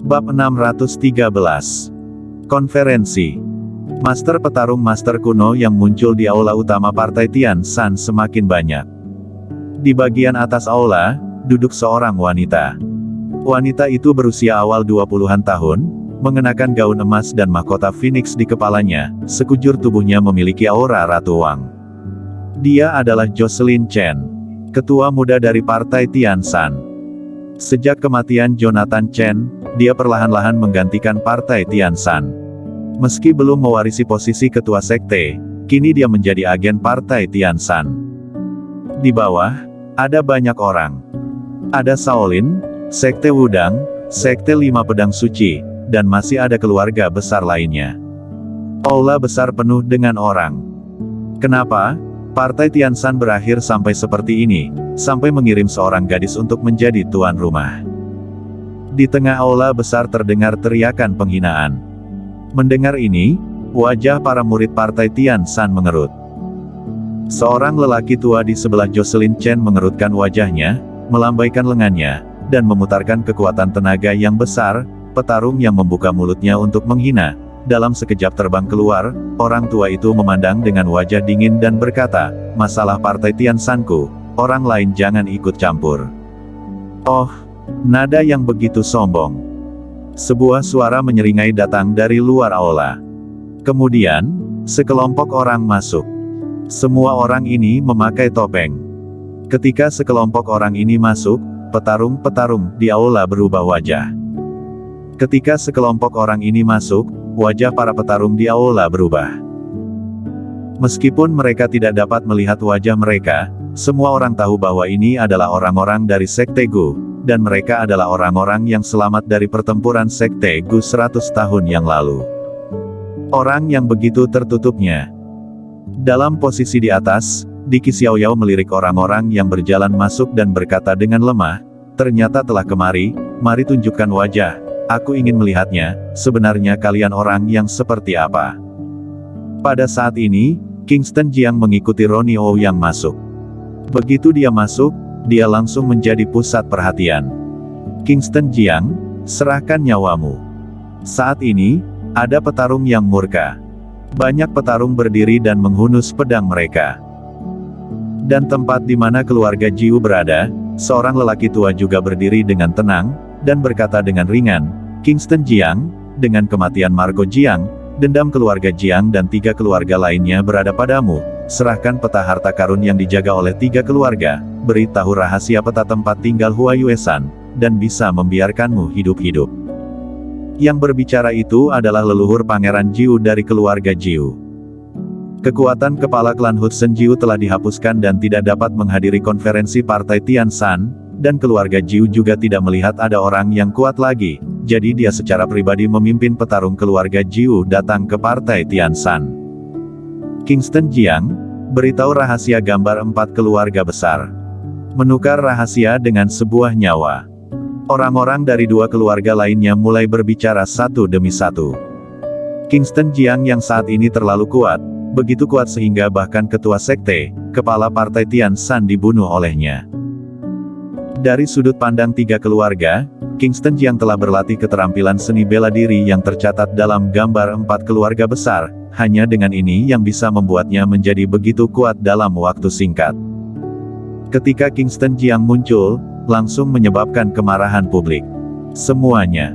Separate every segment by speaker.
Speaker 1: Bab 613. Konferensi. Master petarung-master kuno yang muncul di aula utama Partai Tian Shan semakin banyak. Di bagian atas aula, duduk seorang wanita. Wanita itu berusia awal 20-an tahun, mengenakan gaun emas dan mahkota Phoenix di kepalanya, sekujur tubuhnya memiliki aura Ratu Wang. Dia adalah Jocelyn Chen, ketua muda dari Partai Tian Shan. Sejak kematian Jonathan Chen, dia perlahan-lahan menggantikan Partai Tian Shan. Meski belum mewarisi posisi ketua sekte, kini dia menjadi agen Partai Tian Shan. Di bawah, ada banyak orang. Ada Shaolin, Sekte Wudang, Sekte Lima Pedang Suci, dan masih ada keluarga besar lainnya. Aula besar penuh dengan orang. Kenapa? Partai Tian Shan berakhir sampai seperti ini, sampai mengirim seorang gadis untuk menjadi tuan rumah. Di tengah aula besar terdengar teriakan penghinaan. Mendengar ini, wajah para murid Partai Tian Shan mengerut. Seorang lelaki tua di sebelah Jocelyn Chen mengerutkan wajahnya, melambaikan lengannya, dan memutarkan kekuatan tenaga yang besar. Petarung yang membuka mulutnya untuk menghina. Dalam sekejap terbang keluar, orang tua itu memandang dengan wajah dingin dan berkata, "Masalah Partai Tian Shan-ku, orang lain jangan ikut campur." Oh, nada yang begitu sombong. Sebuah suara menyeringai datang dari luar aula. Kemudian, sekelompok orang masuk. Semua orang ini memakai topeng. Ketika sekelompok orang ini masuk, petarung-petarung di aula berubah wajah. Ketika sekelompok orang ini masuk, wajah para petarung di aula berubah. Meskipun mereka tidak dapat melihat wajah mereka, semua orang tahu bahwa ini adalah orang-orang dari Sekte Gu, dan mereka adalah orang-orang yang selamat dari pertempuran Sekte Gu 100 tahun yang lalu. Orang yang begitu tertutupnya. Dalam posisi di atas, Diki Xiaoyao melirik orang-orang yang berjalan masuk dan berkata dengan lemah, "Ternyata telah kemari, mari tunjukkan wajah, aku ingin melihatnya, sebenarnya kalian orang yang seperti apa." Pada saat ini, Kingston Jiang mengikuti Ronnie Ou yang masuk. Begitu dia masuk, dia langsung menjadi pusat perhatian. "Kingston Jiang, serahkan nyawamu." Saat ini, ada petarung yang murka. Banyak petarung berdiri dan menghunus pedang mereka. Dan tempat di mana keluarga Jiu berada, seorang lelaki tua juga berdiri dengan tenang, dan berkata dengan ringan, "Kingston Jiang, dengan kematian Marco Jiang, dendam keluarga Jiang dan 3 keluarga lainnya berada padamu. Serahkan peta harta karun yang dijaga oleh 3 keluarga, beritahu rahasia peta tempat tinggal Hua Yuesan, dan bisa membiarkanmu hidup-hidup." Yang berbicara itu adalah leluhur Pangeran Jiu dari keluarga Jiu. Kekuatan kepala klan Hudson Jiu telah dihapuskan dan tidak dapat menghadiri konferensi Partai Tian Shan, dan keluarga Jiu juga tidak melihat ada orang yang kuat lagi, jadi dia secara pribadi memimpin petarung keluarga Jiu datang ke Partai Tian Shan. "Kingston Jiang, beritahu rahasia gambar 4 keluarga besar." Menukar rahasia dengan sebuah nyawa. Orang-orang dari 2 keluarga lainnya mulai berbicara satu demi satu. Kingston Jiang yang saat ini terlalu kuat, begitu kuat sehingga bahkan ketua sekte, kepala Partai Tian Shan dibunuh olehnya. Dari sudut pandang 3 keluarga, Kingston Jiang telah berlatih keterampilan seni bela diri yang tercatat dalam gambar 4 keluarga besar, hanya dengan ini yang bisa membuatnya menjadi begitu kuat dalam waktu singkat. Ketika Kingston Jiang muncul, langsung menyebabkan kemarahan publik. Semuanya.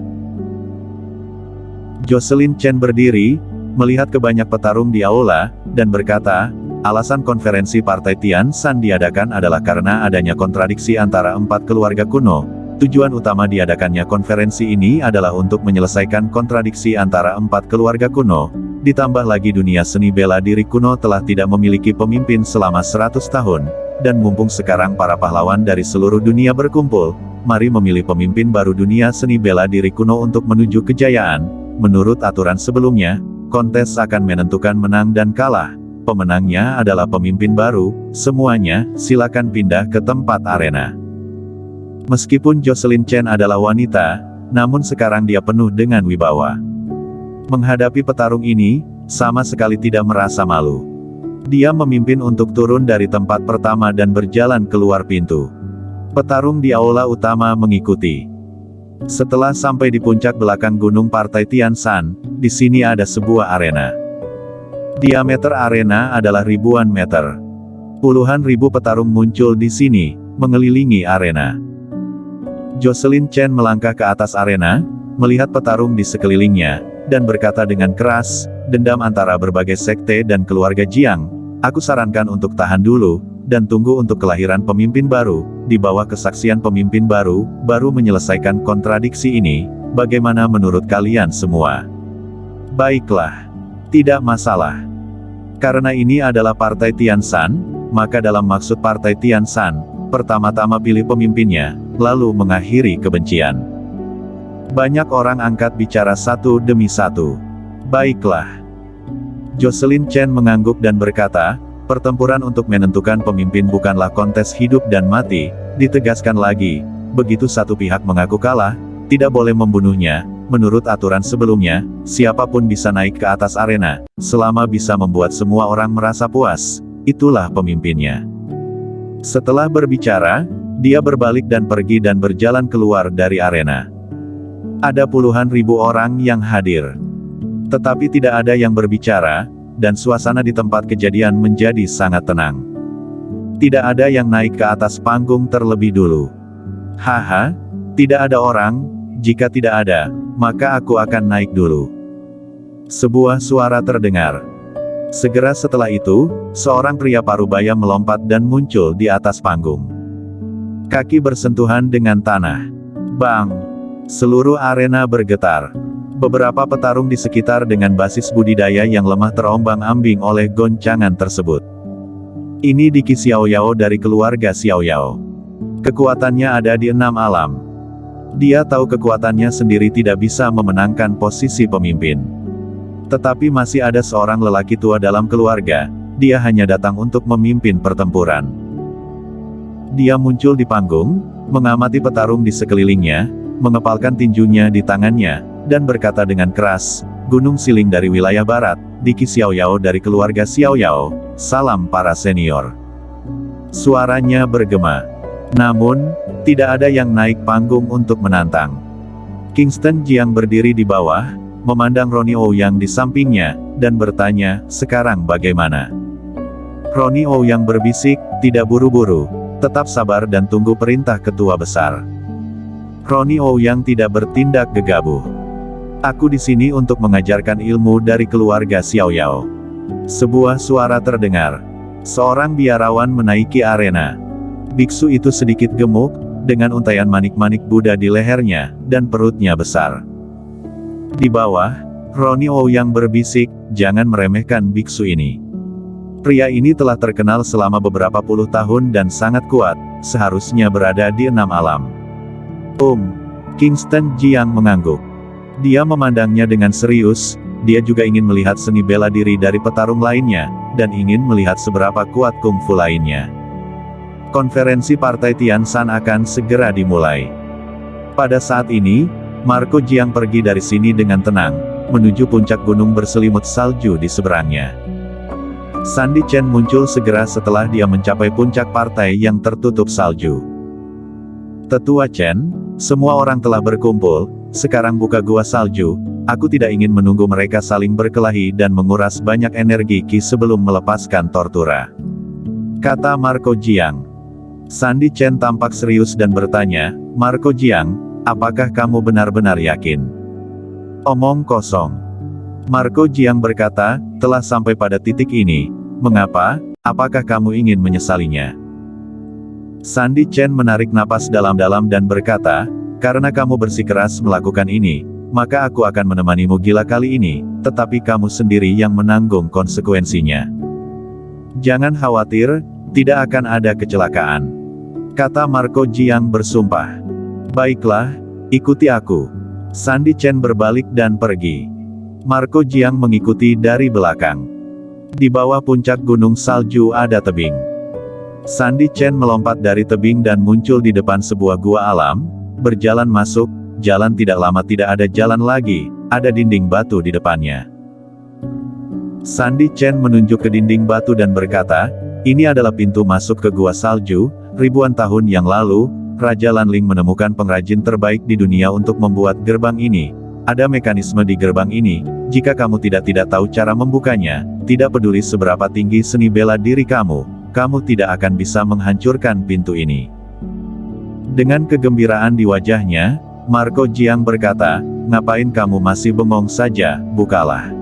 Speaker 1: Jocelyn Chen berdiri, melihat ke banyak petarung di aula, dan berkata, "Alasan konferensi Partai Tian Shan diadakan adalah karena adanya kontradiksi antara 4 keluarga kuno. Tujuan utama diadakannya konferensi ini adalah untuk menyelesaikan kontradiksi antara 4 keluarga kuno. Ditambah lagi dunia seni bela diri kuno telah tidak memiliki pemimpin selama 100 tahun, dan mumpung sekarang para pahlawan dari seluruh dunia berkumpul, mari memilih pemimpin baru dunia seni bela diri kuno untuk menuju kejayaan. Menurut aturan sebelumnya, kontes akan menentukan menang dan kalah. Pemenangnya adalah pemimpin baru, semuanya, silakan pindah ke tempat arena." Meskipun Jocelyn Chen adalah wanita, namun sekarang dia penuh dengan wibawa. Menghadapi petarung ini, sama sekali tidak merasa malu. Dia memimpin untuk turun dari tempat pertama dan berjalan keluar pintu. Petarung di aula utama mengikuti. Setelah sampai di puncak belakang gunung partai Tian Shan, di sini ada sebuah arena. Diameter arena adalah ribuan meter. Puluhan ribu petarung muncul di sini, mengelilingi arena. Jocelyn Chen melangkah ke atas arena, melihat petarung di sekelilingnya, dan berkata dengan keras, dendam antara berbagai sekte dan keluarga Jiang, aku sarankan untuk tahan dulu, dan tunggu untuk kelahiran pemimpin baru, di bawah kesaksian pemimpin baru menyelesaikan kontradiksi ini, bagaimana menurut kalian semua? Baiklah. Tidak masalah. Karena ini adalah partai Tian Shan, maka dalam maksud partai Tian Shan, pertama-tama pilih pemimpinnya, lalu mengakhiri kebencian. Banyak orang angkat bicara satu demi satu. Baiklah. Jocelyn Chen mengangguk dan berkata, pertempuran untuk menentukan pemimpin bukanlah kontes hidup dan mati, ditegaskan lagi, begitu satu pihak mengaku kalah, tidak boleh membunuhnya, menurut aturan sebelumnya, siapapun bisa naik ke atas arena, selama bisa membuat semua orang merasa puas, itulah pemimpinnya. Setelah berbicara, dia berbalik dan pergi dan berjalan keluar dari arena. Ada puluhan ribu orang yang hadir. Tetapi tidak ada yang berbicara, dan suasana di tempat kejadian menjadi sangat tenang. Tidak ada yang naik ke atas panggung terlebih dulu. Haha, tidak ada orang, jika tidak ada, maka aku akan naik dulu. Sebuah suara terdengar. Segera setelah itu, seorang pria parubaya melompat dan muncul di atas panggung. Kaki bersentuhan dengan tanah. Bang! Seluruh arena bergetar. Beberapa petarung di sekitar dengan basis budidaya yang lemah terombang-ambing oleh goncangan tersebut. Ini Diki Xiaoyao dari keluarga Xiaoyao. Kekuatannya ada di 6 alam. Dia tahu kekuatannya sendiri tidak bisa memenangkan posisi pemimpin. Tetapi masih ada seorang lelaki tua dalam keluarga, dia hanya datang untuk memimpin pertempuran. Dia muncul di panggung, mengamati petarung di sekelilingnya, mengepalkan tinjunya di tangannya, dan berkata dengan keras, Gunung Siling dari wilayah barat, Diki Xiaoyao dari keluarga Xiaoyao, salam para senior. Suaranya bergema. Namun, tidak ada yang naik panggung untuk menantang. Kingston Jiang berdiri di bawah, memandang Ronnie Ouyang di sampingnya, dan bertanya, sekarang bagaimana? Ronnie Ouyang berbisik, tidak buru-buru, tetap sabar dan tunggu perintah ketua besar. Ronnie Ouyang tidak bertindak gegabah. Aku di sini untuk mengajarkan ilmu dari keluarga Xiaoyao. Sebuah suara terdengar. Seorang biarawan menaiki arena. Biksu itu sedikit gemuk, dengan untaian manik-manik Buddha di lehernya, dan perutnya besar. Di bawah, Ronnie Ouyang berbisik, jangan meremehkan biksu ini. Pria ini telah terkenal selama beberapa puluh tahun dan sangat kuat, seharusnya berada di 6 alam. Kingston Jiang mengangguk. Dia memandangnya dengan serius, dia juga ingin melihat seni bela diri dari petarung lainnya, dan ingin melihat seberapa kuat kungfu lainnya. Konferensi Partai Tian Shan akan segera dimulai. Pada saat ini, Marco Jiang pergi dari sini dengan tenang, menuju puncak gunung berselimut salju di seberangnya. Sandy Chen muncul segera setelah dia mencapai puncak partai yang tertutup salju. Tetua Chen, semua orang telah berkumpul, sekarang buka gua salju, aku tidak ingin menunggu mereka saling berkelahi dan menguras banyak energi Ki sebelum melepaskan tortura. Kata Marco Jiang. Sandy Chen tampak serius dan bertanya, Marco Jiang, apakah kamu benar-benar yakin? Omong kosong. Marco Jiang berkata, telah sampai pada titik ini, mengapa, apakah kamu ingin menyesalinya? Sandy Chen menarik napas dalam-dalam dan berkata, karena kamu bersikeras melakukan ini, maka aku akan menemanimu gila kali ini, tetapi kamu sendiri yang menanggung konsekuensinya. Jangan khawatir, tidak akan ada kecelakaan. Kata Marco Jiang bersumpah. Baiklah, ikuti aku. Sandy Chen berbalik dan pergi. Marco Jiang mengikuti dari belakang. Di bawah puncak gunung salju ada tebing. Sandy Chen melompat dari tebing dan muncul di depan sebuah gua alam, berjalan masuk, jalan tidak lama tidak ada jalan lagi, ada dinding batu di depannya. Sandy Chen menunjuk ke dinding batu dan berkata, ini adalah pintu masuk ke gua salju, ribuan tahun yang lalu, Raja Lanling menemukan pengrajin terbaik di dunia untuk membuat gerbang ini. Ada mekanisme di gerbang ini, jika kamu tidak tahu cara membukanya, tidak peduli seberapa tinggi seni bela diri kamu tidak akan bisa menghancurkan pintu ini. Dengan kegembiraan di wajahnya, Marco Jiang berkata, ngapain kamu masih bengong saja, bukalah.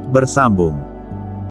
Speaker 1: Bersambung.